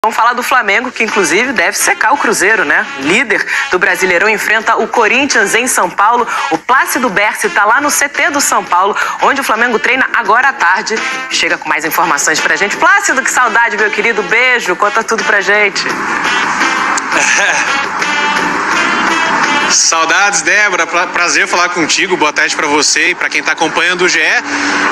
Vamos falar do Flamengo, que inclusive deve secar o Cruzeiro, né? Líder do Brasileirão enfrenta o Corinthians em São Paulo. O Plácido Berce está lá no CT do São Paulo, onde o Flamengo treina agora à tarde. Chega com mais informações pra gente. Plácido, que saudade, meu querido. Beijo, conta tudo pra gente. Saudades, Débora, prazer falar contigo, boa tarde pra você e pra quem tá acompanhando o GE.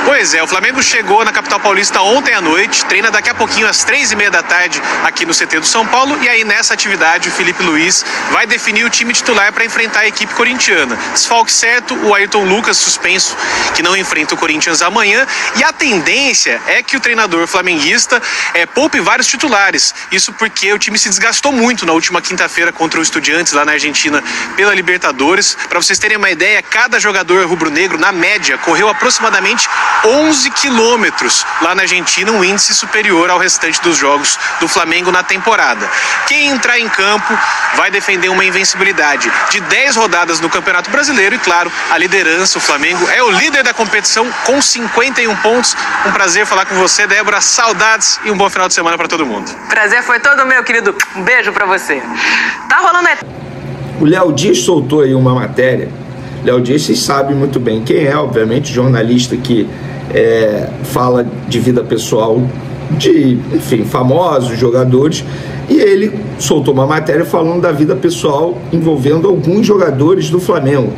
Pois é, o Flamengo chegou na capital paulista ontem à noite, treina daqui a pouquinho às 3h30 da tarde aqui no CT do São Paulo, e aí nessa atividade o Felipe Luiz vai definir o time titular para enfrentar a equipe corintiana. Desfalque certo, o Ayrton Lucas suspenso, que não enfrenta o Corinthians amanhã, e a tendência é que o treinador flamenguista poupe vários titulares, isso porque o time se desgastou muito na última quinta-feira contra o Estudiantes lá na Argentina pela Libertadores. Para vocês terem uma ideia, cada jogador rubro-negro, na média, correu aproximadamente 11 quilômetros lá na Argentina, um índice superior ao restante dos jogos do Flamengo na temporada. Quem entrar em campo vai defender uma invencibilidade de 10 rodadas no Campeonato Brasileiro e, claro, a liderança. O Flamengo é o líder da competição com 51 pontos. Um prazer falar com você, Débora. Saudades e um bom final de semana para todo mundo. Prazer foi todo meu, querido. Um beijo para você. Tá rolando... O Léo Dias soltou aí uma matéria. Léo Dias, vocês sabem muito bem quem é, obviamente, jornalista que fala de vida pessoal de, enfim, famosos, jogadores, e ele soltou uma matéria falando da vida pessoal envolvendo alguns jogadores do Flamengo,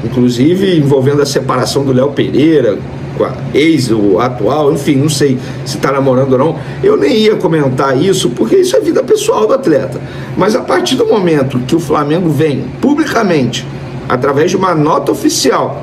inclusive envolvendo a separação do Léo Pereira com a ex, o atual, enfim, não sei se está namorando ou não. Eu nem ia comentar isso, porque isso é vida pessoal do atleta. Mas a partir do momento que o Flamengo vem publicamente, através de uma nota oficial,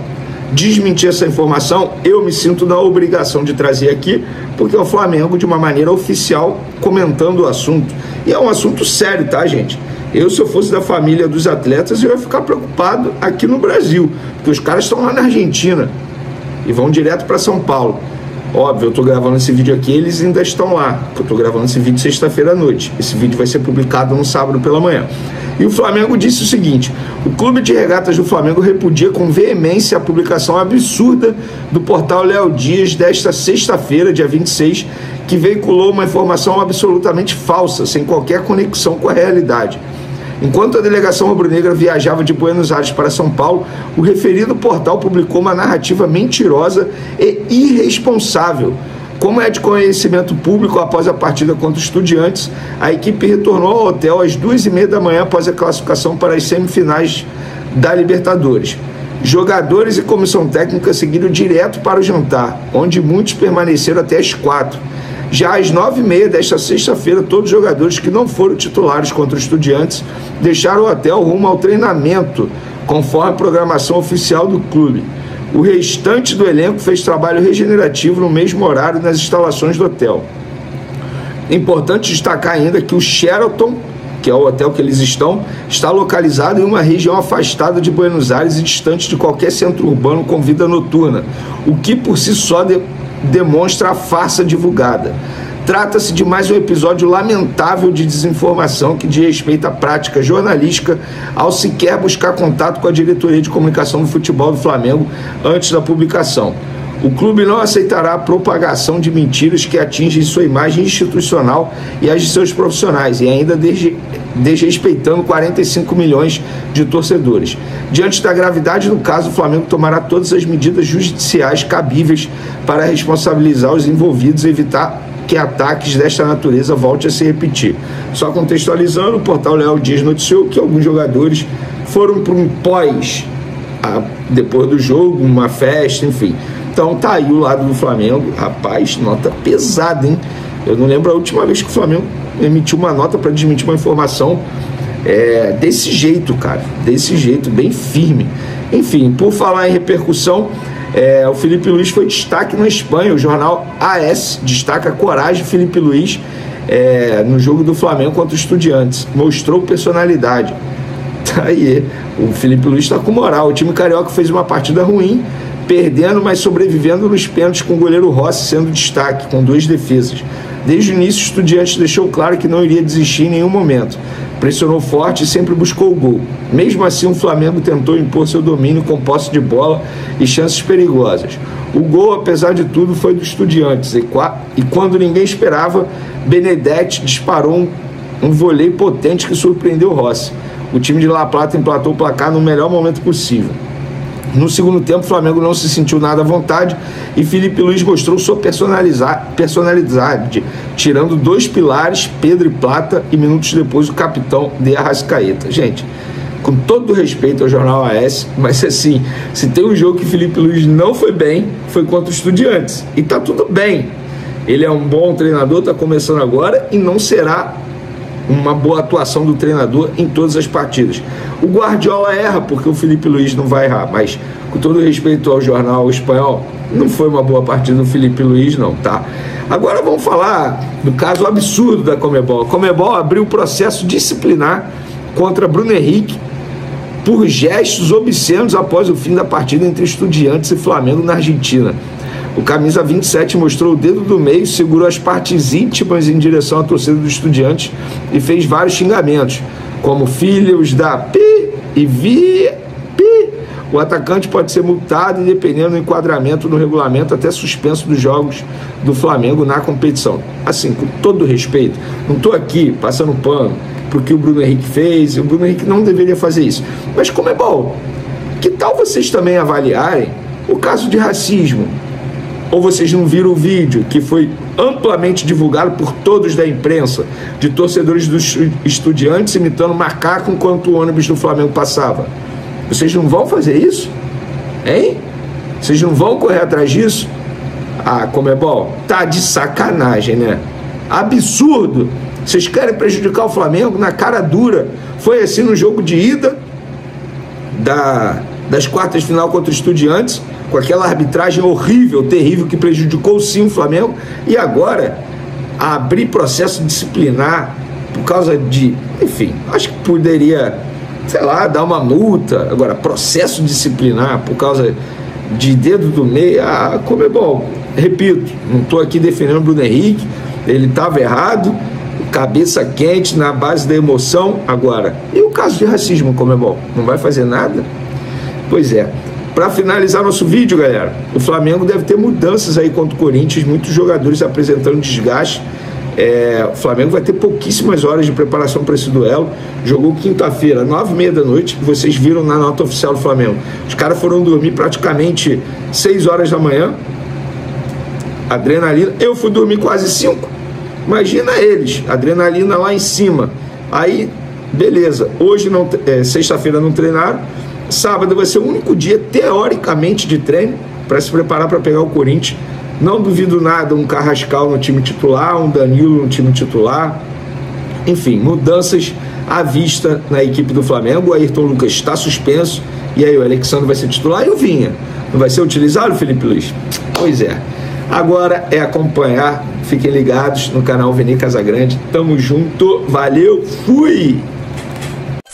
desmentir essa informação, eu me sinto na obrigação de trazer aqui, porque é o Flamengo, de uma maneira oficial, comentando o assunto. E é um assunto sério, tá, gente? Eu, se eu fosse da família dos atletas, eu ia ficar preocupado aqui no Brasil, porque os caras estão lá na Argentina e vão direto para São Paulo. Óbvio, eu estou gravando esse vídeo aqui, eles ainda estão lá. Eu estou gravando esse vídeo sexta-feira à noite. Esse vídeo vai ser publicado no sábado pela manhã. E o Flamengo disse o seguinte: o Clube de Regatas do Flamengo repudia com veemência a publicação absurda do portal Léo Dias desta sexta-feira, dia 26, que veiculou uma informação absolutamente falsa, sem qualquer conexão com a realidade. Enquanto a delegação rubro-negra viajava de Buenos Aires para São Paulo, o referido portal publicou uma narrativa mentirosa e irresponsável. Como é de conhecimento público, após a partida contra os Estudiantes, a equipe retornou ao hotel às 2h30 da manhã após a classificação para as semifinais da Libertadores. Jogadores e comissão técnica seguiram direto para o jantar, onde muitos permaneceram até as 4h. Já às 9h30 desta sexta-feira, todos os jogadores que não foram titulares contra os Estudiantes deixaram o hotel rumo ao treinamento, conforme a programação oficial do clube. O restante do elenco fez trabalho regenerativo no mesmo horário nas instalações do hotel. É importante destacar ainda que o Sheraton, que é o hotel que eles estão, está localizado em uma região afastada de Buenos Aires e distante de qualquer centro urbano com vida noturna, o que por si só demonstra a farsa divulgada. Trata-se de mais um episódio lamentável de desinformação que diz respeito à prática jornalística ao sequer buscar contato com a diretoria de comunicação do futebol do Flamengo antes da publicação. O clube não aceitará a propagação de mentiras que atingem sua imagem institucional e as de seus profissionais, e ainda desrespeitando 45 milhões de torcedores. Diante da gravidade do caso, o Flamengo tomará todas as medidas judiciais cabíveis para responsabilizar os envolvidos e evitar que ataques desta natureza voltem a se repetir. Só contextualizando, o portal Léo Dias noticiou que alguns jogadores foram para um depois do jogo, uma festa, enfim. Então tá aí o lado do Flamengo. Rapaz, nota pesada, hein? Eu não lembro a última vez que o Flamengo emitiu uma nota para desmentir uma informação desse jeito, cara. Desse jeito, bem firme. Enfim, por falar em repercussão, o Felipe Luiz foi destaque na Espanha. O jornal AS destaca a coragem de Felipe Luiz no jogo do Flamengo contra os Estudiantes. Mostrou personalidade. Tá aí, o Felipe Luiz está com moral. O time carioca fez uma partida ruim, perdendo, mas sobrevivendo nos pênaltis, com o goleiro Rossi sendo destaque, com 2 defesas. Desde o início, o Estudiantes deixou claro que não iria desistir em nenhum momento. Pressionou forte e sempre buscou o gol. Mesmo assim, o Flamengo tentou impor seu domínio com posse de bola e chances perigosas. O gol, apesar de tudo, foi do Estudiantes. E quando ninguém esperava, Benedetti disparou um voleio potente que surpreendeu Rossi. O time de La Plata emplatou o placar no melhor momento possível. No segundo tempo, o Flamengo não se sentiu nada à vontade e Felipe Luiz mostrou sua personalidade, tirando 2 pilares, Pedro e Plata, e minutos depois o capitão de Arrascaeta. Gente, com todo respeito ao Jornal AS, mas assim, se tem um jogo que Felipe Luiz não foi bem, foi contra os Estudiantes. E tá tudo bem. Ele é um bom treinador, tá começando agora e não será uma boa atuação do treinador em todas as partidas. O Guardiola erra porque o Felipe Luiz não vai errar, mas com todo respeito ao jornal espanhol, não foi uma boa partida do Felipe Luiz não, tá? Agora vamos falar do caso absurdo da Conmebol. A Conmebol abriu processo disciplinar contra Bruno Henrique por gestos obscenos após o fim da partida entre Estudiantes e Flamengo na Argentina. O camisa 27 mostrou o dedo do meio, segurou as partes íntimas em direção à torcida do Estudiantes e fez vários xingamentos, como filhos da pi e vi pi. O atacante pode ser multado e, dependendo do enquadramento no regulamento, até suspenso dos jogos do Flamengo na competição. Assim, com todo respeito, não estou aqui passando pano porque o Bruno Henrique fez, o Bruno Henrique não deveria fazer isso. Mas como é bom, que tal vocês também avaliarem o caso de racismo? Ou vocês não viram o vídeo que foi amplamente divulgado por todos da imprensa, de torcedores dos Estudiantes imitando macaco enquanto o ônibus do Flamengo passava? Vocês não vão fazer isso? Hein? Vocês não vão correr atrás disso? Ah, Conmebol, tá de sacanagem, né? Absurdo! Vocês querem prejudicar o Flamengo na cara dura. Foi assim no jogo de ida das quartas de final contra os Estudiantes, com aquela arbitragem horrível, terrível, que prejudicou sim o Flamengo, e agora abrir processo disciplinar por causa de, enfim, acho que poderia, sei lá, dar uma multa. Agora, processo disciplinar por causa de dedo do meio, como é bom. Repito, não estou aqui defendendo o Bruno Henrique, ele estava errado, cabeça quente, na base da emoção. Agora, e o caso de racismo, como é bom? Não vai fazer nada? Pois é. Para finalizar nosso vídeo, galera, o Flamengo deve ter mudanças aí contra o Corinthians, muitos jogadores apresentando desgaste. O Flamengo vai ter pouquíssimas horas de preparação para esse duelo. Jogou quinta-feira, 9h30 da noite, que vocês viram na nota oficial do Flamengo. Os caras foram dormir praticamente 6 horas da manhã. Adrenalina. Eu fui dormir quase 5. Imagina eles, adrenalina lá em cima. Aí, beleza. Hoje, sexta-feira, não treinaram. Sábado vai ser o único dia, teoricamente, de treino para se preparar para pegar o Corinthians. Não duvido nada, um Carrascal no time titular, um Danilo no time titular. Enfim, mudanças à vista na equipe do Flamengo. O Ayrton Lucas está suspenso. E aí o Alexandre vai ser titular e o Vinha. Não vai ser utilizado, Felipe Luiz? Pois é. Agora é acompanhar. Fiquem ligados no canal Vini Casagrande. Tamo junto. Valeu. Fui!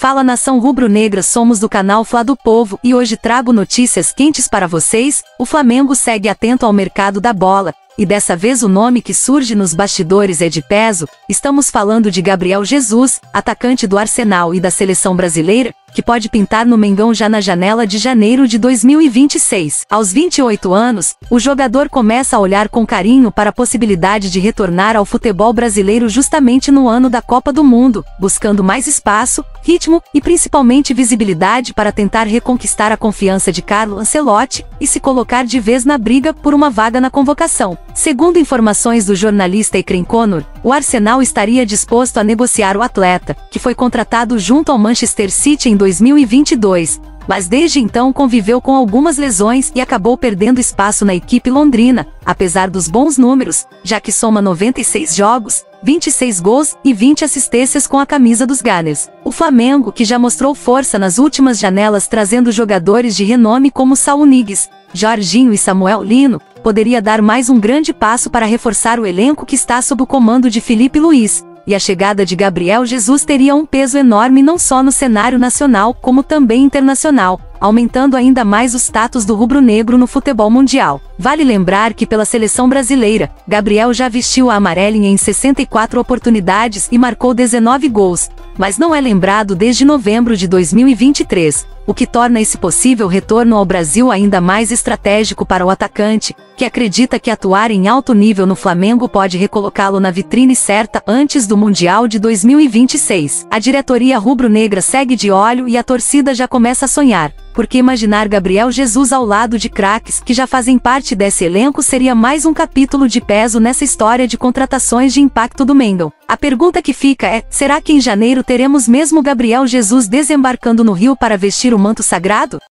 Fala nação rubro-negra, somos do canal Fla do Povo e hoje trago notícias quentes para vocês. O Flamengo segue atento ao mercado da bola e dessa vez o nome que surge nos bastidores é de peso. Estamos falando de Gabriel Jesus, atacante do Arsenal e da seleção brasileira, que pode pintar no Mengão já na janela de janeiro de 2026. Aos 28 anos, o jogador começa a olhar com carinho para a possibilidade de retornar ao futebol brasileiro justamente no ano da Copa do Mundo, buscando mais espaço, ritmo e principalmente visibilidade para tentar reconquistar a confiança de Carlo Ancelotti e se colocar de vez na briga por uma vaga na convocação. Segundo informações do jornalista Ecrem Conor, o Arsenal estaria disposto a negociar o atleta, que foi contratado junto ao Manchester City em 2022, mas desde então conviveu com algumas lesões e acabou perdendo espaço na equipe londrina, apesar dos bons números, já que soma 96 jogos, 26 gols e 20 assistências com a camisa dos Gunners. O Flamengo, que já mostrou força nas últimas janelas trazendo jogadores de renome como Saúl Ñíguez, Jorginho e Samuel Lino, poderia dar mais um grande passo para reforçar o elenco que está sob o comando de Felipe Luiz. E a chegada de Gabriel Jesus teria um peso enorme não só no cenário nacional, como também internacional, aumentando ainda mais o status do rubro-negro no futebol mundial. Vale lembrar que pela seleção brasileira, Gabriel já vestiu a amarelinha em 64 oportunidades e marcou 19 gols. mas não é lembrado desde novembro de 2023, o que torna esse possível retorno ao Brasil ainda mais estratégico para o atacante, que acredita que atuar em alto nível no Flamengo pode recolocá-lo na vitrine certa antes do Mundial de 2026. A diretoria rubro-negra segue de olho e a torcida já começa a sonhar, porque imaginar Gabriel Jesus ao lado de craques que já fazem parte desse elenco seria mais um capítulo de peso nessa história de contratações de impacto do Mengão. A pergunta que fica é, será que em janeiro teremos mesmo Gabriel Jesus desembarcando no Rio para vestir o manto sagrado?